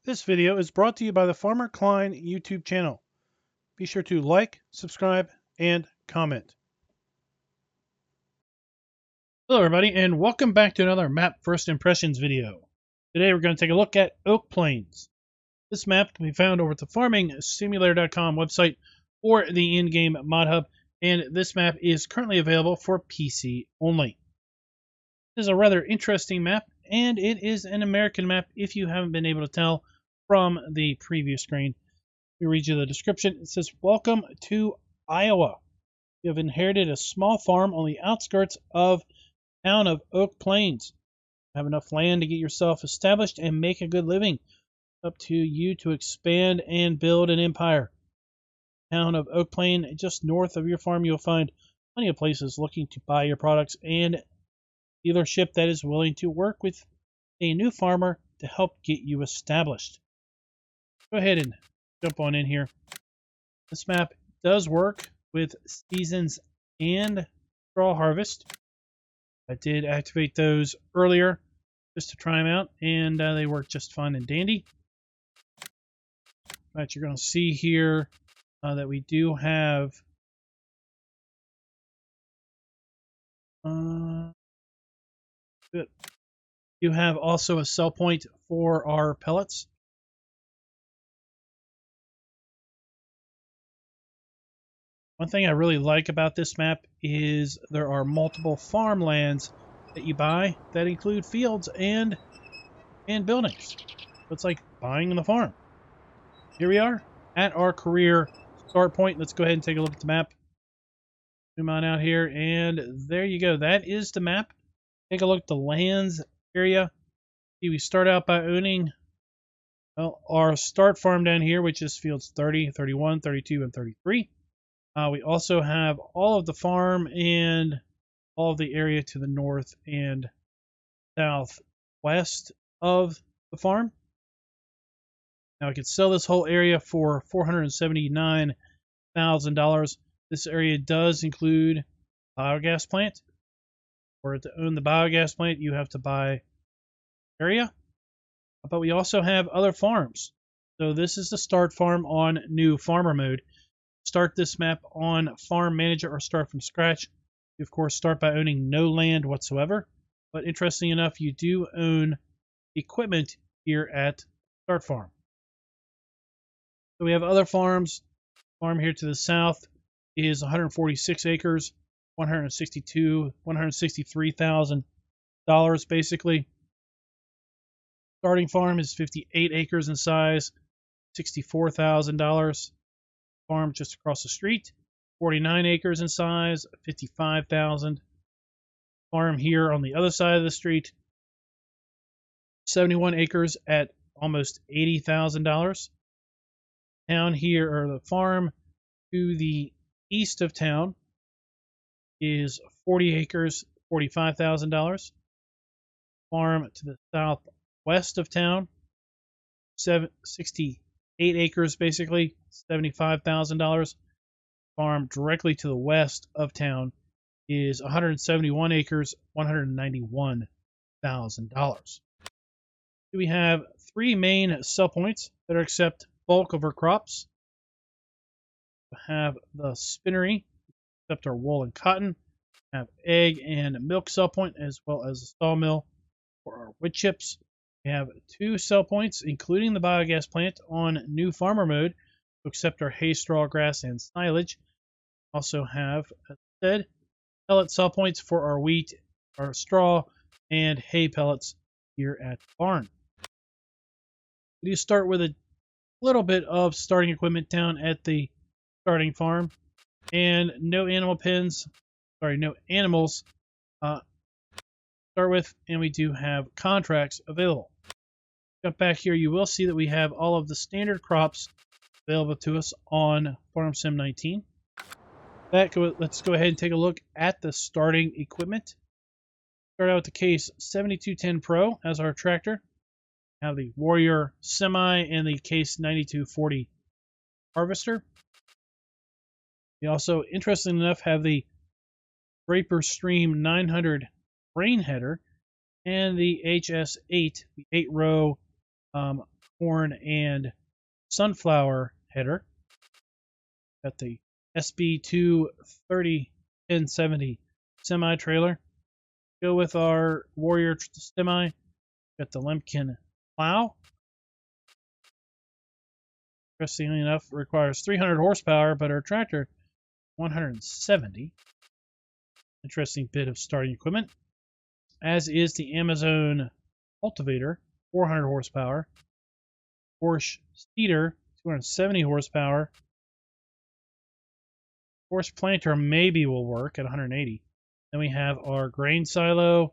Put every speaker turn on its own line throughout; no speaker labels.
This video is brought to you by the Farmer Klein YouTube channel. Be sure to like, subscribe, and comment. Hello everybody, and welcome back to another map first impressions video. Today we're going to take a look at Oak Plains. This map can be found over at the farmingsimulator.com website or the in-game mod hub, and this map is currently available for PC only. This is a rather interesting map, and it is an American map if you haven't been able to tell from the previous screen. Let me read you the description. It says, "Welcome to Iowa. You have inherited a small farm on the outskirts of the town of Oak Plains. You have enough land to get yourself established and make a good living. It's up to you to expand and build an empire. The town of Oak Plains, just north of your farm, you'll find plenty of places looking to buy your products and dealership that is willing to work with a new farmer to help get you established." Go ahead and jump on in here. This map does work with seasons and straw harvest. I did activate those earlier just to try them out, and they work just fine and dandy. But you're going to see here that we do have you have also a sell point for our pellets. One thing I really like about this map is there are multiple farmlands that you buy that include fields and buildings. So it's like buying the farm. Here we are at our career start point. Let's go ahead and take a look at the map. Zoom on out here, and there you go. That is the map. Take a look at the lands area. See, we start out by owning our start farm down here, which is fields 30, 31, 32, and 33. We also have all of the farm and all of the area to the north and southwest of the farm. Now I could sell this whole area for $479,000. This area does include a biogas plant. Or to own the biogas plant, you have to buy area. But we also have other farms. So this is the start farm on new farmer mode. Start this map on farm manager or start from scratch. You of course start by owning no land whatsoever. But interesting enough, you do own equipment here at start farm. So we have other farms. Farm here to the south is 146 acres, $163,000 basically. Starting farm is 58 acres in size, $64,000. Farm just across the street, 49 acres in size, $55,000. Farm here on the other side of the street, 71 acres at almost $80,000. Town here, or the farm to the east of town, is 40 acres, $45,000. Farm to the southwest of town, 68 acres basically, $75,000. Farm directly to the west of town is 171 acres, $191,000. We have three main sell points that accept bulk over crops. We have the spinnery, except our wool and cotton. We have egg and milk sell point, as well as a sawmill for our wood chips. We have two sell points, including the biogas plant on new farmer mode, to accept our hay, straw, grass, and silage. Also have, as I said, pellet sell points for our wheat, our straw, and hay pellets here at the barn. We do start with a little bit of starting equipment down at the starting farm, and no animals start with, and we do have contracts available. Jump back here, you will see that we have all of the standard crops available to us on Farm Sim 19. Let's go ahead and take a look at the starting equipment. Start out with the Case 7210 Pro as our tractor. We have the Warrior Semi and the Case 9240 harvester. We also, interestingly enough, have the Draper Stream 900 grain header and the HS8, the 8-row corn and sunflower header. Got the SB2 30-1070 semi trailer. Go with our Warrior semi. Got the Lemkin plow. Interestingly enough, requires 300 horsepower, but our tractor 170. Interesting bit of starting equipment. As is the Amazon cultivator, 400 horsepower. Porsche seeder, 270 horsepower. Porsche planter maybe will work at 180. Then we have our grain silo,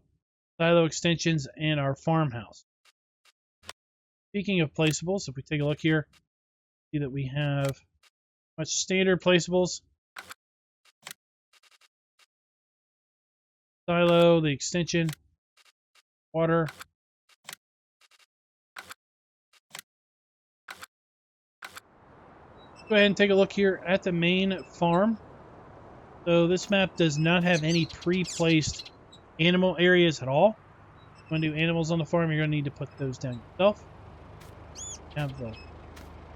silo extensions, and our farmhouse. Speaking of placeables, if we take a look here, see that we have much standard placeables. Silo, the extension, water. Go ahead and take a look here at the main farm. So this map does not have any pre-placed animal areas at all. If you want to do animals on the farm, you're going to need to put those down yourself. Have the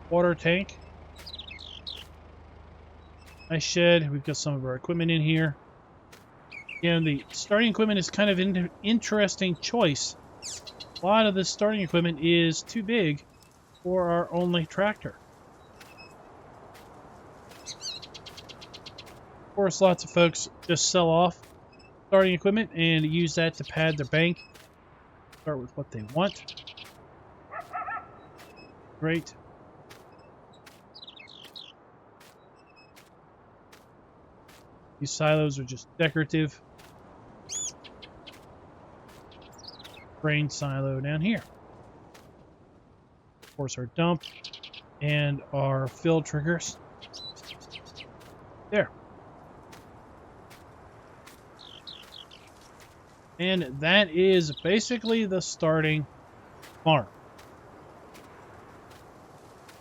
water tank. Nice shed. We've got some of our equipment in here. And the starting equipment is kind of an interesting choice. A lot of the starting equipment is too big for our only tractor. Of course, lots of folks just sell off starting equipment and use that to pad their bank. Start with what they want. Great. These silos are just decorative. Grain silo down here. Of course, our dump and our fill triggers. There. And that is basically the starting farm.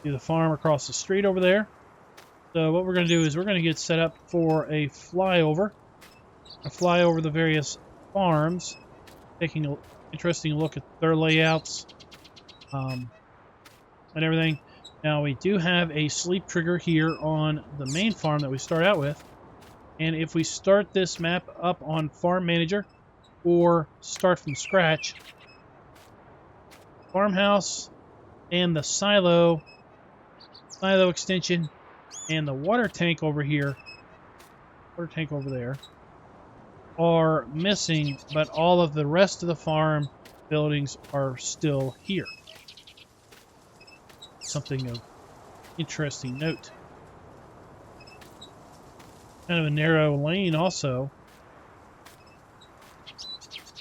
See the farm across the street over there. So what we're going to do is we're going to get set up for a flyover. A fly over the various farms, taking an interesting look at their layouts and everything. Now we do have a sleep trigger here on the main farm that we start out with. And if we start this map up on Farm Manager or start from scratch, farmhouse and the silo extension and the water tank over here, water tank over there, are missing, but all of the rest of the farm buildings are still here. Something of interesting note. Kind of a narrow lane also.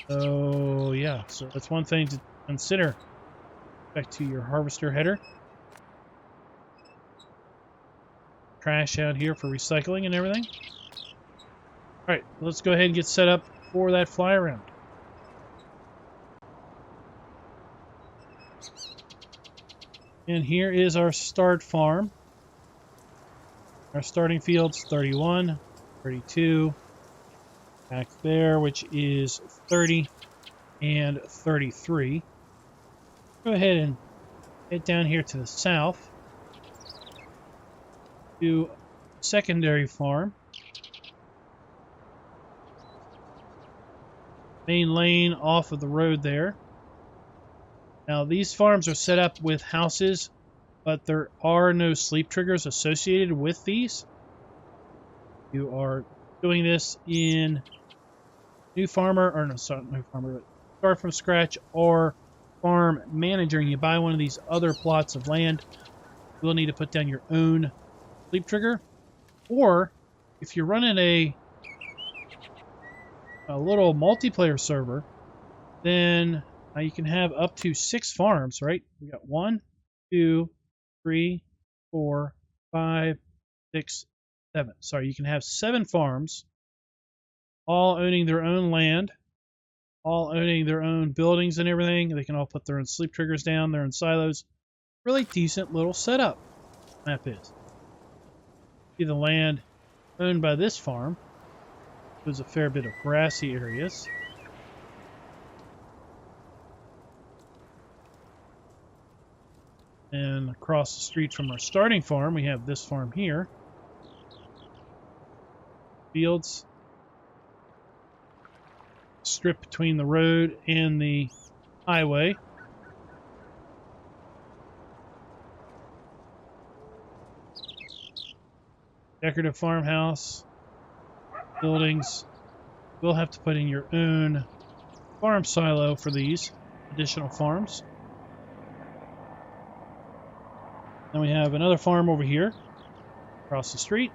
So yeah, so that's one thing to consider. Back to your harvester header. Trash out here for recycling and everything. Alright, let's go ahead and get set up for that fly around. And here is our start farm. Our starting fields 31, 32, back there, which is 30 and 33. Go ahead and head down here to the south to secondary farm. Main lane off of the road there. Now these farms are set up with houses, but there are no sleep triggers associated with these. You are doing this in New Farmer, or no, sorry, New Farmer, but Start from Scratch or Farm Manager, and you buy one of these other plots of land, you will need to put down your own sleep trigger. Or if you're running a little multiplayer server, then you can have up to 6 farms, right? We got 1, 2, 3, 4, 5, 6, 7. Sorry, you can have 7 farms, all owning their own land, all owning their own buildings and everything. They can all put their own sleep triggers down, their own silos. Really decent little setup, map is. See the land owned by this farm. There's a fair bit of grassy areas. And across the street from our starting farm, we have this farm here. Fields. Strip between the road and the highway. Decorative farmhouse. Buildings. You'll have to put in your own farm silo for these additional farms. Then we have another farm over here across the street.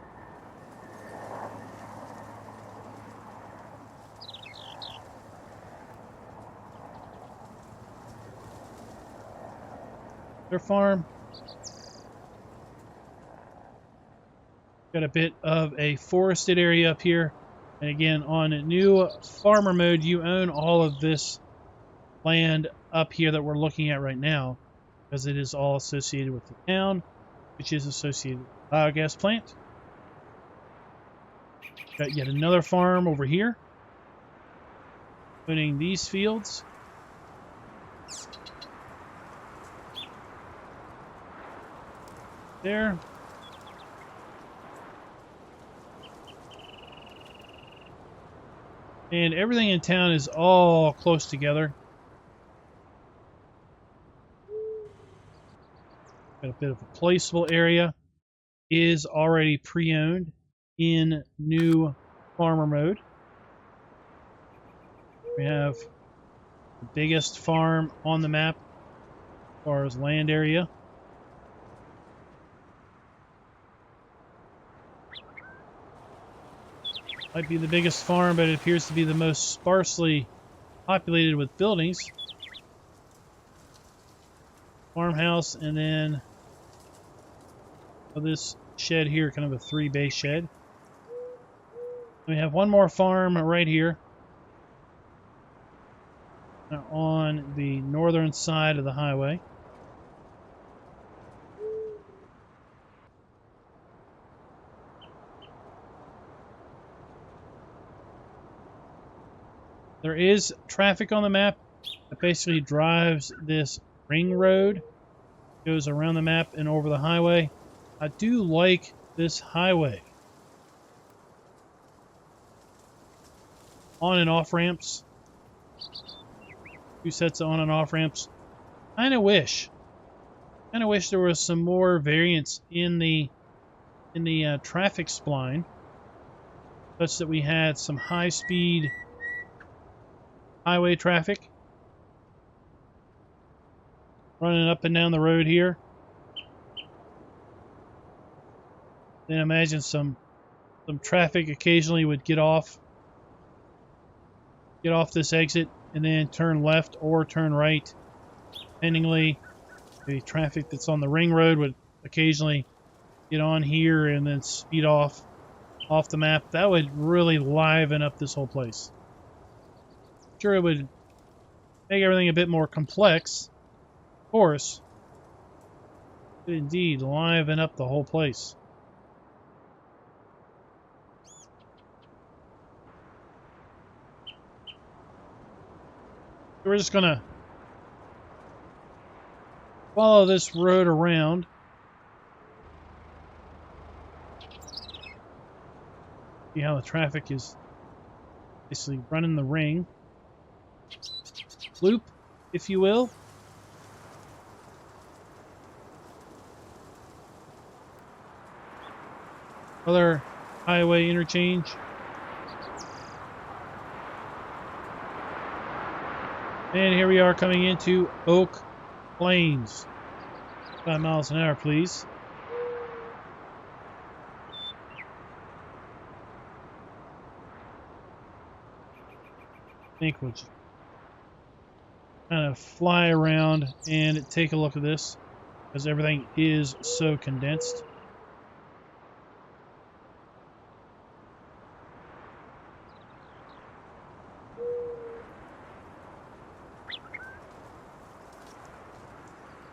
Their farm. Got a bit of a forested area up here. And again, on new farmer mode, you own all of this land up here that we're looking at right now, because it is all associated with the town, which is associated with the biogas plant. Got yet another farm over here, owning these fields. There. And everything in town is all close together. Got a bit of a placeable area. Is already pre-owned in new farmer mode. We have the biggest farm on the map as far as land area. Might be the biggest farm, but it appears to be the most sparsely populated with buildings. Farmhouse, and then this shed here, kind of a 3-bay shed. We have one more farm right here on the northern side of the highway. There is traffic on the map that basically drives this ring road, goes around the map and over the highway. I do like this highway. On and off ramps. 2 sets of on and off ramps. Kind of wish there was some more variance in the traffic spline, such that we had some high speed highway traffic running up and down the road here. Then imagine some traffic occasionally would get off this exit and then turn left or turn right. Dependingly, the traffic that's on the ring road would occasionally get on here and then speed off the map. That would really liven up this whole place. Sure, it would make everything a bit more complex, of course, but indeed liven up the whole place. We're just gonna follow this road around. See how the traffic is basically running the ring. Loop, if you will. Other highway interchange. And here we are coming into Oak Plains. 5 miles an hour, please. I think we'll just kind of fly around and take a look at this, because everything is so condensed.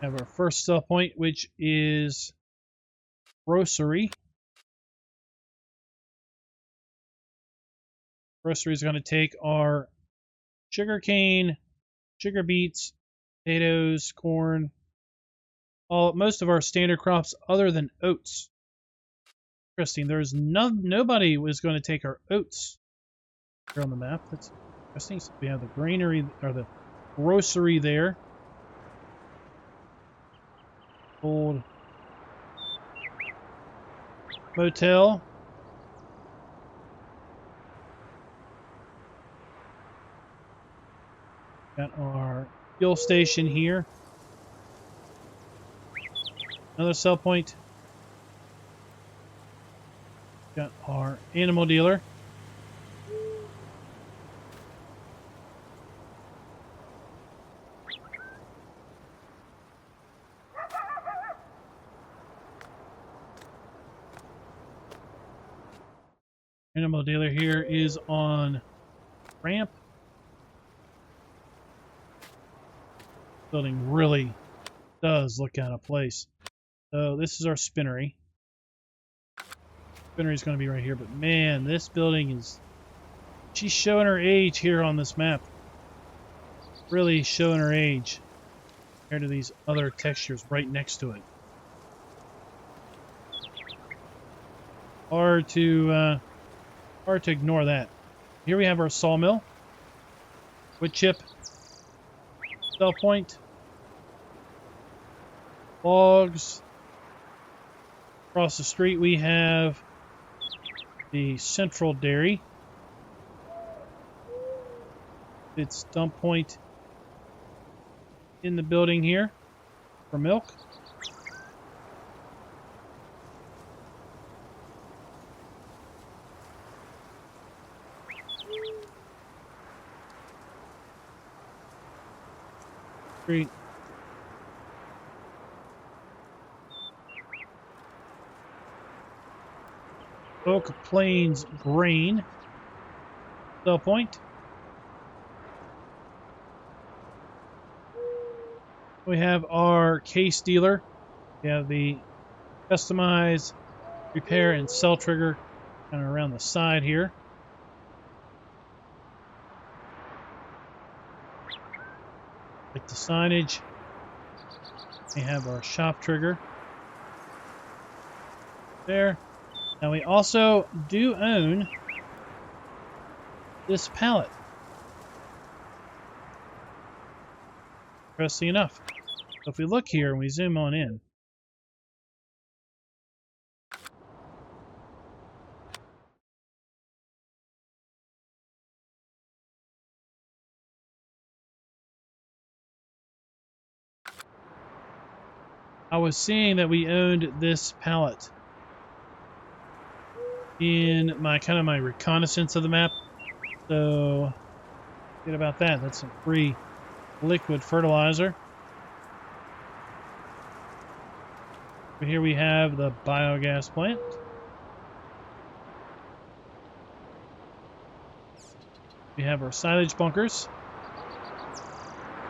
Have our first sell point, which is grocery. Grocery is going to take our sugar cane, sugar beets, potatoes, corn, most of our standard crops other than oats. Interesting. There's nobody was going to take our oats here on the map. That's interesting. So we have the granary or the grocery there. Old motel. Got our fuel station here. Another sell point. Got our animal dealer. Animal dealer here is on ramp. Building really does look out of place. So this is our spinnery. Spinnery is going to be right here, but man, this building is... She's showing her age here on this map. Really showing her age compared to these other textures right next to it. Hard to ignore that. Here we have our sawmill. Wood chip. Sell point. Logs. Across the street we have the central dairy. It's dump point in the building here for milk. Street. Oak Plains grain. Sell point. We have our case dealer. We have the customize, repair, and sell trigger kind of around the side here. With the signage, we have our shop trigger there. Now we also do own this pallet. Interesting enough. So if we look here and we zoom on in, I was seeing that we owned this pallet in my my reconnaissance of the map. So forget about that. That's some free liquid fertilizer. Over here we have the biogas plant. We have our silage bunkers.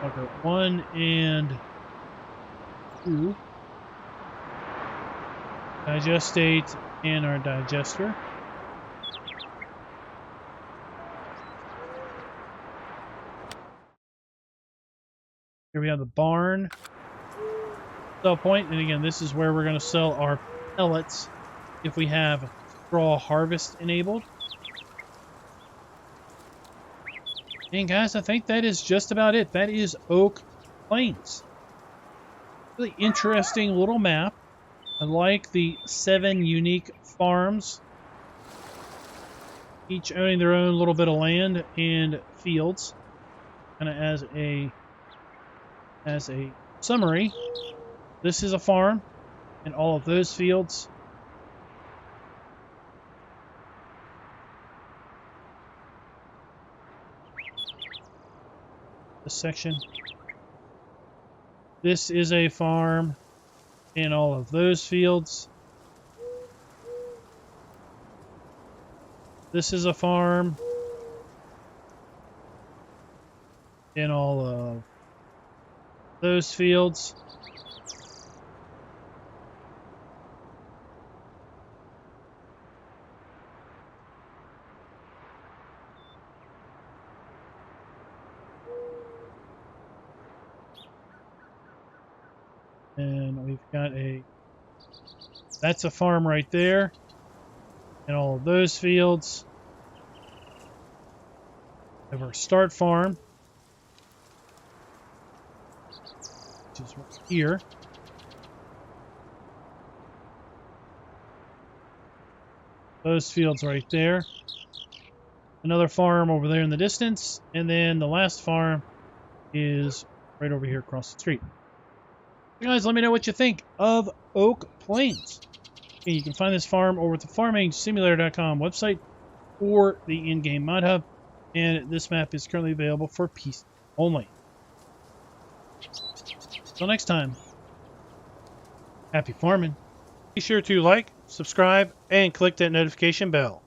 Bunker 1 and 2. Digestate and our digester. Here we have the barn sell point, and again, this is where we're going to sell our pellets if we have straw harvest enabled. And guys, I think that is just about it. That is Oak Plains. Really interesting little map. I like the 7 unique farms, each owning their own little bit of land and fields. Kind of as a summary, this is a farm, and all of those fields. This section. This is a farm, and all of those fields. This is a farm, and all of those fields. And we we've got that's a farm right there. And all of those fields. We have our start farm, which is right here. Those fields right there. Another farm over there in the distance. And then the last farm is right over here across the street. So guys, let me know what you think of Oak Plains. Okay, you can find this farm over at the farmingsimulator.com website or the in-game mod hub. And this map is currently available for PC only. Until next time, happy farming. Be sure to like, subscribe, and click that notification bell.